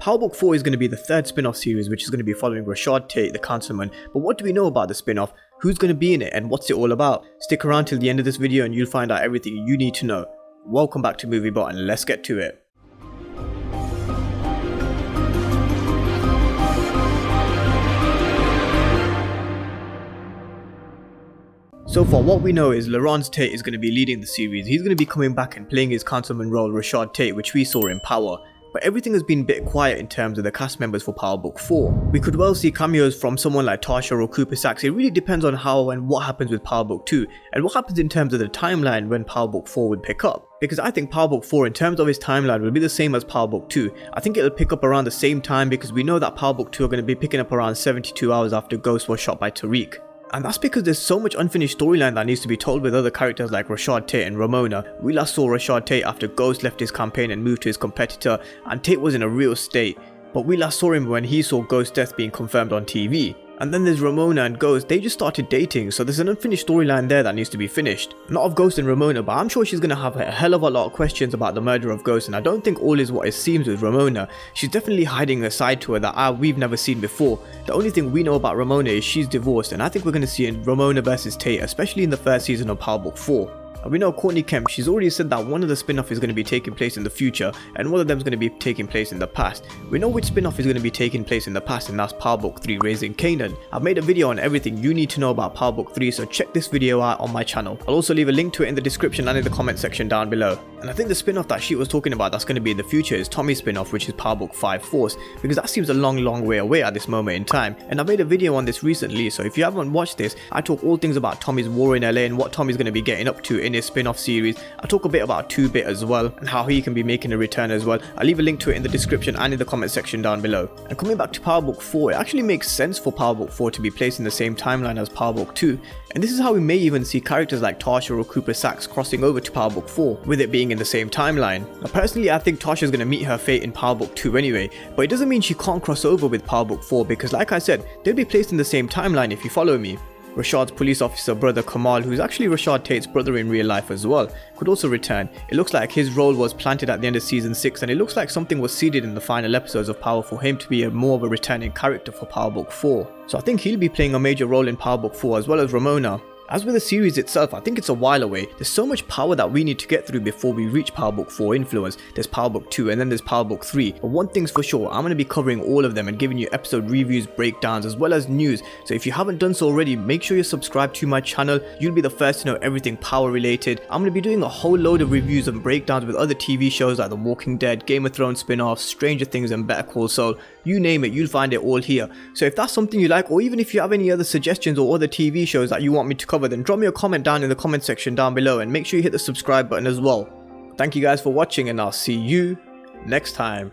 Power Book 4 is going to be the third spin-off series which is going to be following Rashad Tate, the councilman. But what do we know about the spin-off? Who's going to be in it and what's it all about? Stick around till the end of this video and you'll find out everything you need to know. Welcome back to MovieBot and let's get to it. So far, what we know is Laronce Tate is going to be leading the series. He's going to be coming back and playing his councilman role, Rashad Tate, which we saw in Power. But everything has been a bit quiet in terms of the cast members for Power Book 4. We could well see cameos from someone like Tasha or Cooper Saxe. It really depends on how and what happens with Power Book 2 and what happens in terms of the timeline when Power Book 4 would pick up. Because I think Power Book 4 in terms of its timeline will be the same as Power Book 2. I think it'll pick up around the same time because we know that Power Book 2 are going to be picking up around 72 hours after Ghost was shot by Tariq. And that's because there's so much unfinished storyline that needs to be told with other characters like Rashad Tate and Ramona. We last saw Rashad Tate after Ghost left his campaign and moved to his competitor, and Tate was in a real state. But we last saw him when he saw Ghost's death being confirmed on TV. And then there's Ramona and Ghost, they just started dating, so there's an unfinished storyline there that needs to be finished. Not of Ghost and Ramona, but I'm sure she's gonna have a hell of a lot of questions about the murder of Ghost, and I don't think all is what it seems with Ramona. She's definitely hiding a side to her that we've never seen before. The only thing we know about Ramona is she's divorced, and I think we're gonna see Ramona versus Tate, especially in the first season of Power Book 4. And we know Courtney Kemp, she's already said that one of the spin-off is going to be taking place in the future and one of them is going to be taking place in the past. We know which spin-off is going to be taking place in the past, and that's Power Book 3 Raising Kanan. I've made a video on everything you need to know about Power Book 3, so check this video out on my channel. I'll also leave a link to it in the description and in the comment section down below. And I think the spin-off that she was talking about that's going to be in the future is Tommy's spin-off, which is Power Book 5 Force, because that seems a long way away at this moment in time. And I made a video on this recently, so if you haven't watched this, I talk all things about Tommy's war in LA and what Tommy's going to be getting up to in his spin-off series. I talk a bit about 2-Bit as well and how he can be making a return as well. I'll leave a link to it in the description and in the comment section down below. And coming back to Power Book 4, it actually makes sense for Power Book 4 to be placed in the same timeline as Power Book 2. And this is how we may even see characters like Tasha or Cooper Saxe crossing over to Power Book 4, with it being in the same timeline. Now personally, I think Tasha is going to meet her fate in Power Book 2 anyway, but it doesn't mean she can't cross over with Power Book 4 because like I said, they'll be placed in the same timeline if you follow me. Rashad's police officer brother Kamal, who's actually Rashad Tate's brother in real life as well, could also return. It looks like his role was planted at the end of season 6 and it looks like something was seeded in the final episodes of Power for him to be more of a returning character for Power Book 4. So I think he'll be playing a major role in Power Book 4 as well as Ramona. As with the series itself, I think it's a while away. There's so much power that we need to get through before we reach Power Book 4 influence. There's Power Book 2 and then there's Power Book 3. But one thing's for sure, I'm going to be covering all of them and giving you episode reviews, breakdowns as well as news. So if you haven't done so already, make sure you're subscribed to my channel. You'll be the first to know everything power related. I'm going to be doing a whole load of reviews and breakdowns with other TV shows like The Walking Dead, Game of Thrones spin-offs, Stranger Things and Better Call Saul. You name it, you'll find it all here. So if that's something you like, or even if you have any other suggestions or other TV shows that you want me to cover, then drop me a comment down in the comment section down below and make sure you hit the subscribe button as well. Thank you guys for watching and I'll see you next time.